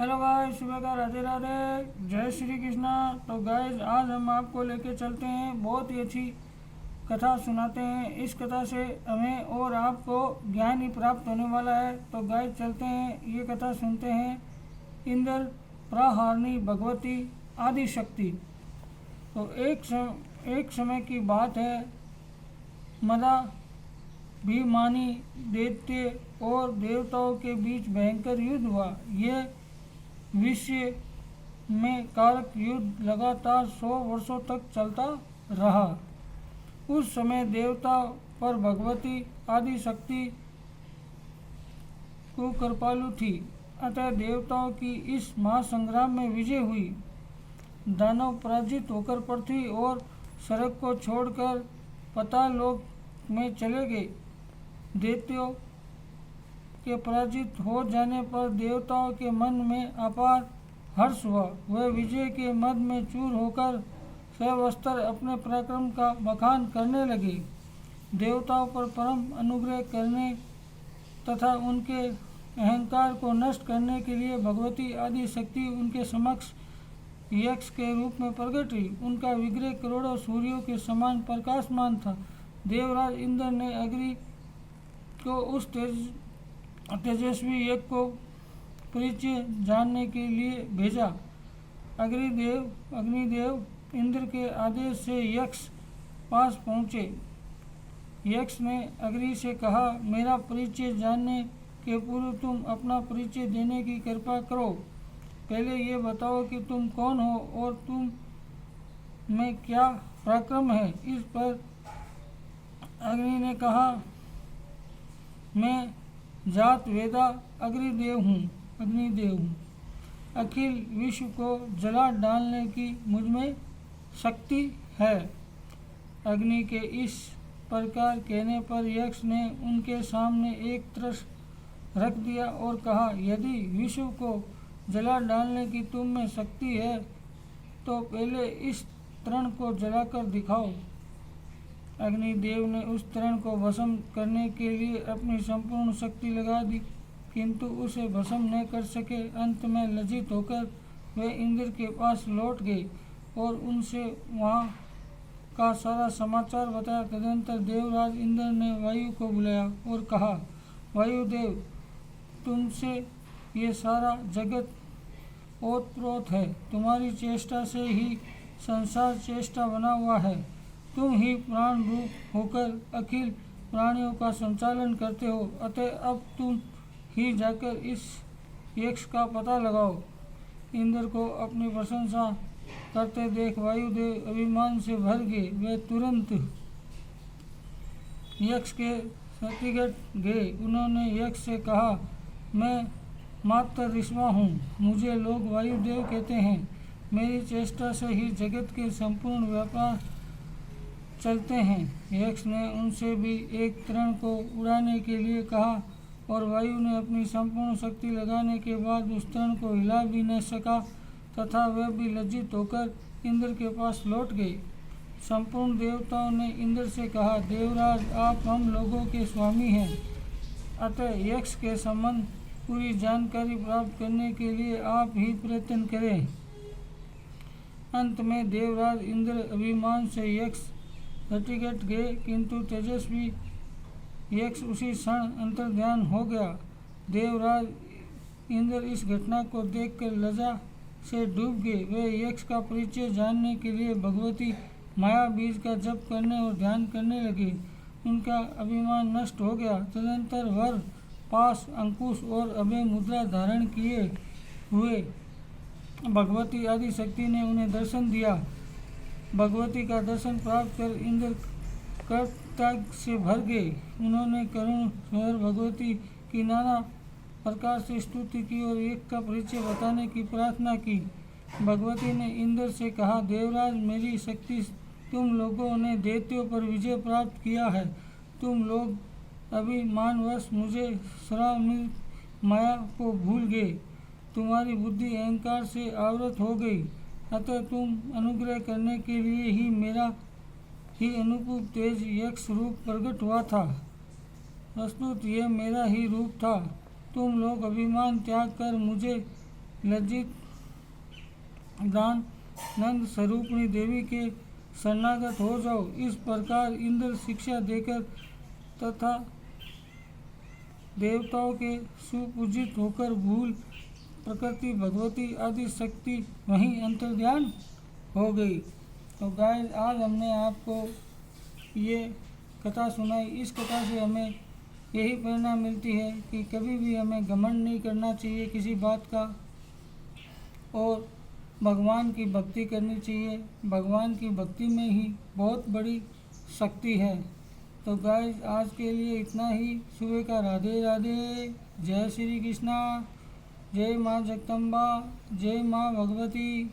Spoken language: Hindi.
हेलो गाइस, सुबह का राधे राधे, जय श्री कृष्णा। तो गाइस, आज हम आपको लेके चलते हैं, बहुत ही अच्छी कथा सुनाते हैं। इस कथा से हमें और आपको ज्ञान ही प्राप्त होने वाला है। तो गाइस, चलते हैं, ये कथा सुनते हैं। इंद्र प्रहारिणी भगवती आदि शक्ति। तो एक समय की बात है, मदा भीमानी दैत्य और देवताओं के बीच भयंकर युद्ध हुआ। यह विश्व में कारक युद्ध लगातार 100 वर्षों तक चलता रहा। उस समय देवता पर भगवती आदि शक्ति कृपालु थी, अतः देवताओं की इस महासंग्राम में विजय हुई। दानव पराजित होकर पृथ्वी और स्वर्ग को छोड़कर पाताल लोक में चले गए। दैत्यों के पराजित हो जाने पर देवताओं के मन में अपार हर्ष हुआ। वह विजय के मद में चूर होकर सवस्त्र अपने पराक्रम का बखान करने लगे। देवताओं पर परम अनुग्रह करने तथा उनके अहंकार को नष्ट करने के लिए भगवती आदि शक्ति उनके समक्ष यक्ष के रूप में प्रकट हुई। उनका विग्रह करोड़ों सूर्यों के समान प्रकाशमान था। देवराज इंद्र ने अग्नि को उस तेजस्वी यज्ञ को परिचय जानने के लिए भेजा। अग्निदेव इंद्र के आदेश से यक्ष पास पहुँचे। यक्ष ने अग्नि से कहा, मेरा परिचय जानने के पूर्व तुम अपना परिचय देने की कृपा करो। पहले ये बताओ कि तुम कौन हो और तुम में क्या पराक्रम है। इस पर अग्नि ने कहा, मैं जात वेदा अग्निदेव हूँ। अखिल विश्व को जला डालने की मुझमें शक्ति है। अग्नि के इस प्रकार कहने पर यक्ष ने उनके सामने एक त्रस रख दिया और कहा, यदि विश्व को जला डालने की तुम में शक्ति है तो पहले इस तृण को जलाकर दिखाओ। अग्निदेव ने उस तृण को भस्म करने के लिए अपनी संपूर्ण शक्ति लगा दी, किंतु उसे भस्म न कर सके। अंत में लज्जित होकर वे इंद्र के पास लौट गए और उनसे वहाँ का सारा समाचार बताया। तदनंतर देवराज इंद्र ने वायु को बुलाया और कहा, वायुदेव, तुमसे ये सारा जगत ओतप्रोत है। तुम्हारी चेष्टा से ही संसार चेष्टा बना हुआ है। तुम ही प्राण रूप होकर अखिल प्राणियों का संचालन करते हो, अतः अब तुम ही जाकर इस यक्ष का पता लगाओ। इंद्र को अपनी प्रशंसा करते देख वायुदेव अभिमान से भर गए। वे तुरंत यक्ष के सन्निकट गए। उन्होंने यक्ष से कहा, मैं मात्र ऋषवा हूँ, मुझे लोग वायुदेव कहते हैं। मेरी चेष्टा से ही जगत के संपूर्ण व्यापार चलते हैं। यक्ष ने उनसे भी एक तृण को उड़ाने के लिए कहा और वायु ने अपनी संपूर्ण शक्ति लगाने के बाद उस तृण को हिला भी न सका तथा वह भी लज्जित होकर इंद्र के पास लौट गए। संपूर्ण देवताओं ने इंद्र से कहा, देवराज, आप हम लोगों के स्वामी हैं, अतः यक्ष के संबंध पूरी जानकारी प्राप्त करने के लिए आप ही प्रयत्न करें। अंत में देवराज इंद्र अभिमान से यक्ष सन्निकट गए, किंतु तेजस्वी यक्ष उसी क्षण अंतर्ध्यान हो गया। देवराज इंद्र इस घटना को देखकर लज्जा से डूब गए। वे यक्ष का परिचय जानने के लिए भगवती माया बीज का जप करने और ध्यान करने लगे। उनका अभिमान नष्ट हो गया। तदनंतर वर, पाश, अंकुश और अभय मुद्रा धारण किए हुए भगवती आदि शक्ति ने उन्हें दर्शन दिया। भगवती का दर्शन प्राप्त कर इंद्र कृतज्ञता से भर गए। उन्होंने करुण स्वर भगवती की नाना प्रकार से स्तुति की और एक का परिचय बताने की प्रार्थना की। भगवती ने इंद्र से कहा, देवराज, मेरी शक्ति तुम लोगों ने दैत्यों पर विजय प्राप्त किया है। तुम लोग अभिमानवश मुझे श्रामित माया को भूल गए। तुम्हारी बुद्धि अहंकार से आवृत हो गई, अतः तुम अनुग्रह करने के लिए ही मेरा ही अनुरूप तेज यक्ष रूप प्रकट हुआ था। वस्तुतः यह मेरा ही रूप था। तुम लोग अभिमान त्याग कर मुझे लज्जित दान नंद स्वरूपणी देवी के शरणागत हो जाओ। इस प्रकार इंद्र शिक्षा देकर तथा देवताओं के सुपूजित होकर भूल प्रकृति भगवती आदि शक्ति वहीं अंतर्ध्यान हो गई। तो गाइस आज हमने आपको ये कथा सुनाई। इस कथा से हमें यही प्रेरणा मिलती है कि कभी भी हमें घमंड नहीं करना चाहिए किसी बात का, और भगवान की भक्ति करनी चाहिए। भगवान की भक्ति में ही बहुत बड़ी शक्ति है। तो गाइस आज के लिए इतना ही। सुबह का राधे राधे। जय श्री कृष्णा। जय माँ जगदम्बा। जय माँ भगवती।